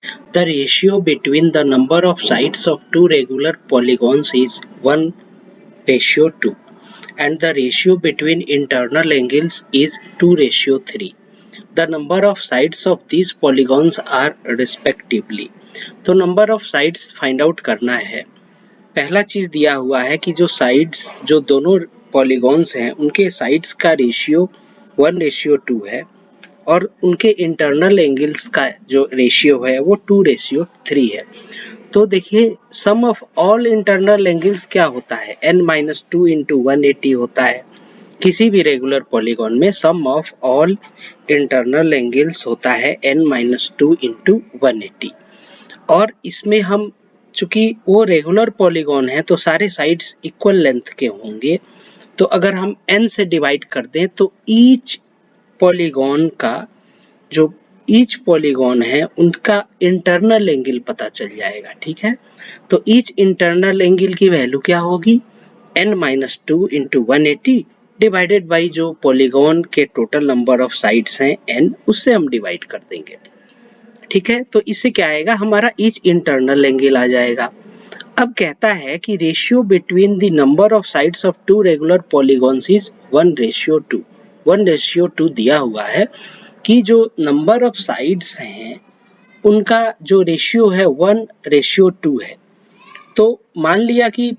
The ratio between the number of sides of two regular polygons is 1:2 and the ratio between internal angles is 2:3. The number of sides of these polygons are respectively. तो number of sides find out करना है। पहला चीज दिया हुआ है कि जो साइड्स जो दोनों पॉलीगॉन्स हैं उनके साइड्स का रेशियो 1:2 है और उनके इंटरनल एंगल्स का जो रेशियो है वो 2:3 है। तो देखिए सम ऑफ ऑल इंटरनल एंगल्स क्या होता है, n-2 इंटू 180 होता है। किसी भी रेगुलर पॉलीगॉन में सम ऑफ ऑल इंटरनल एंगल्स होता है n-2 इंटू 180 और इसमें हम चूंकि वो रेगुलर पॉलीगॉन है तो सारे साइड्स इक्वल लेंथ के होंगे। तो अगर हम n से डिवाइड कर दें तो ईच पॉलीगॉन का जो ईच पॉलीगॉन है उनका इंटरनल एंगल पता चल जाएगा। ठीक है, तो ईच इंटरनल एंगल की वैल्यू क्या होगी, n-2 इंटू 180 डिवाइडेड बाई जो पॉलीगॉन के टोटल नंबर ऑफ साइड्स हैं n, उससे हम डिवाइड कर देंगे। ठीक है, तो इससे क्या आएगा, हमारा ईच इंटरनल एंगल आ जाएगा। अब कहता है कि ratio between the number of sides of two regular polygons is 1:2। 1:2 दिया हुआ है कि जो नंबर ऑफ साइड्स हैं उनका जो रेशियो है 1:2 है। तो मान लिया कि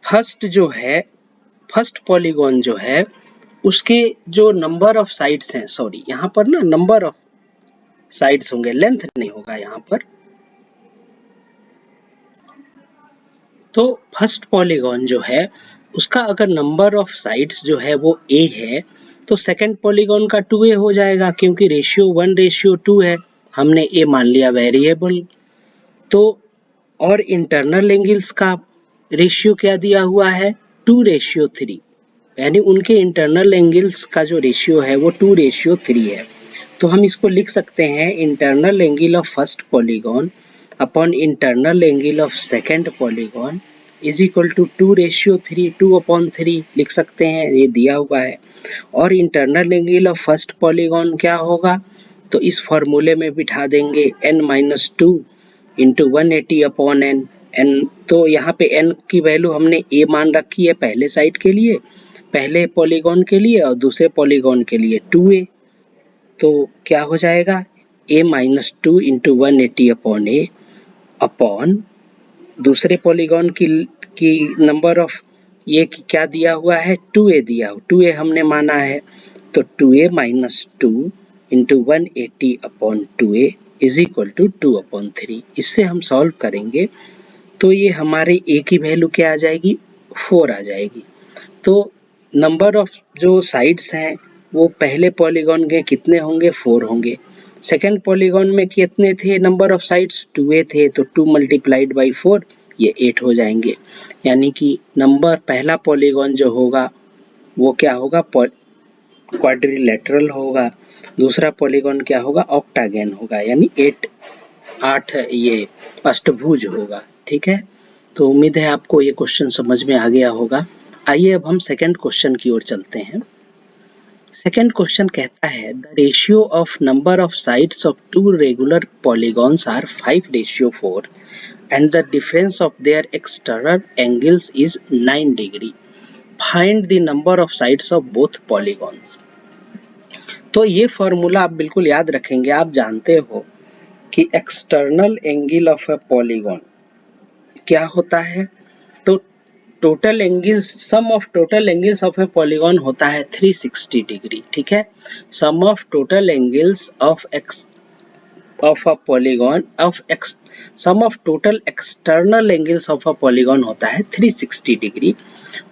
फर्स्ट पॉलीगॉन जो है उसके जो नंबर ऑफ साइड्स हैं, सॉरी यहाँ पर ना नंबर ऑफ साइड्स होंगे, लेंथ नहीं होगा यहाँ पर। तो फर्स्ट पॉलीगॉन जो है उसका अगर नंबर ऑफ साइड्स जो है वो a है तो सेकंड पॉलीगॉन का 2a हो जाएगा क्योंकि रेशियो 1:2 है, हमने a मान लिया वेरिएबल। तो और इंटरनल एंगल्स का रेशियो क्या दिया हुआ है, 2:3, यानी उनके इंटरनल एंगल्स का जो रेशियो है वो 2:3 है। तो हम इसको लिख सकते हैं internal angle of first polygon upon internal angle of second polygon is equal to 2:3, 2/3 लिख सकते हैं, ये दिया हुआ है। और internal angle of first polygon क्या होगा, तो इस फॉर्मूले में बिठा देंगे n-2 इंटू 180 अपॉन n। तो यहाँ पे n की वैल्यू हमने a मान रखी है पहले साइड के लिए, पहले पॉलीगॉन के लिए, और दूसरे पॉलीगॉन के लिए 2a। तो क्या हो जाएगा, a-2 into 180 upon a upon दूसरे पॉलीगॉन की नंबर ऑफ ये क्या दिया हुआ है, 2a दिया हुआ, 2a हमने माना है। तो 2a-2 into 180 upon 2a is equal to 2/3। इससे हम सॉल्व करेंगे तो ये हमारे a की वैल्यू क्या आ जाएगी, 4 आ जाएगी। तो नंबर ऑफ जो साइड्स हैं वो पहले पॉलीगॉन के कितने होंगे, 4 होंगे। सेकंड पॉलीगॉन में कितने थे नंबर ऑफ साइड्स, 2a थे, तो 2 मल्टीप्लाइड बाई 4 ये 8 हो जाएंगे। यानी कि नंबर पहला पॉलीगॉन जो होगा वो क्या होगा, क्वाड्रिलेटरल होगा, दूसरा पॉलीगॉन क्या होगा, ऑक्टागन होगा, यानी 8 ये अष्टभुज होगा। ठीक है, तो उम्मीद है आपको ये क्वेश्चन समझ में आ गया होगा। आइए अब हम सेकंड क्वेश्चन की ओर चलते हैं। सेकंड क्वेश्चन कहता है the ratio of number of sides of two regular polygons are 5:4 and the difference of their external angles is 9 degree. Find the number of sides of both polygons. तो ये formula आप बिल्कुल याद रखेंगे, आप जानते हो कि external angle of a polygon क्या होता है, तो total angles, sum of total angles of a polygon होता है 360 डिग्री। ठीक है, sum of total angles of a polygon of sum of total external angles of a polygon होता है 360 डिग्री।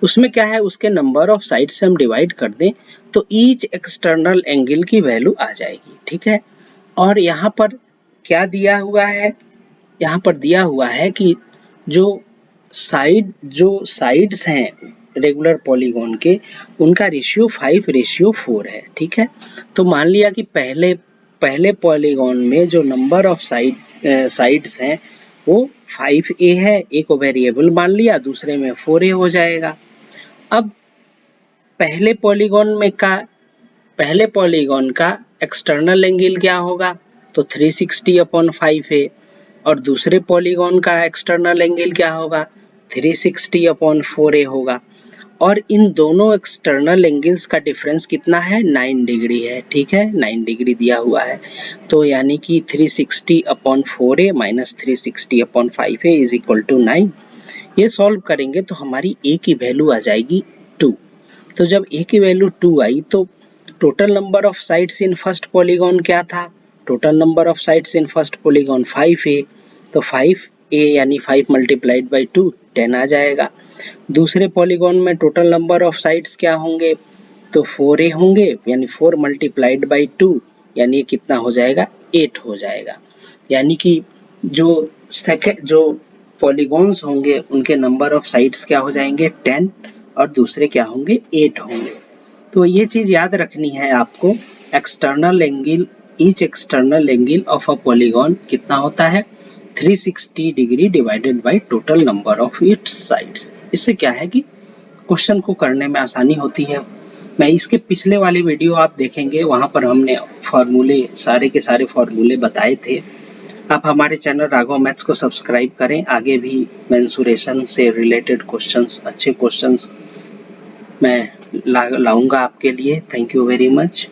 उसमें क्या है, उसके नंबर ऑफ साइड से हम डिवाइड कर दें तो ईच एक्सटर्नल एंगल की वैल्यू आ जाएगी। ठीक है, और यहाँ पर क्या दिया हुआ है, यहाँ पर दिया हुआ है कि जो साइड्स हैं रेगुलर पॉलीगॉन के उनका रेशियो 5:4 है। ठीक है, तो मान लिया कि पहले पॉलीगॉन में जो नंबर ऑफ साइड्स हैं वो 5a है, a को वेरिएबल मान लिया, दूसरे में 4a हो जाएगा। अब पहले पॉलीगॉन का एक्सटर्नल एंगल क्या होगा, तो 360/5 है, और दूसरे पॉलीगॉन का एक्सटर्नल एंगल क्या होगा, 360/4a होगा, और इन दोनों एक्सटर्नल एंगल्स का डिफरेंस कितना है, 9 डिग्री है। ठीक है, 9 डिग्री दिया हुआ है, तो यानी कि 360/4a minus 360/5a is equal to 9। ये सॉल्व करेंगे तो हमारी a की वैल्यू आ जाएगी 2। तो जब a की वैल्यू 2 आई तो total number of sides in first polygon क्या था, total number of sides in first polygon 5a, तो 5a यानी 5 मल्टीप्लाइड बाई 2 10 आ जाएगा। दूसरे पॉलीगॉन में टोटल नंबर ऑफ साइड्स क्या होंगे, तो 4a होंगे, यानी 4 मल्टीप्लाइड बाई 2 यानी कितना हो जाएगा, 8 हो जाएगा। यानी कि जो पॉलीगॉन्स होंगे उनके नंबर ऑफ साइड्स क्या हो जाएंगे, 10, और दूसरे क्या होंगे, 8 होंगे। तो ये चीज याद रखनी है आपको, external angle, each external angle of a polygon कितना होता है, 360 degree divided by total number of its sides. इससे क्या है कि क्वेश्चन को करने में आसानी होती है। मैं इसके पिछले वाले वीडियो आप देखेंगे, वहां पर हमने फॉर्मूले, सारे के सारे फॉर्मूले बताए थे। आप हमारे चैनल राघव मैथ्स को सब्सक्राइब करें, आगे भी मेंसुरेशन से रिलेटेड क्वेश्चंस, अच्छे क्वेश्चंस मैं लाऊंगा आपके लिए। Thank you very much.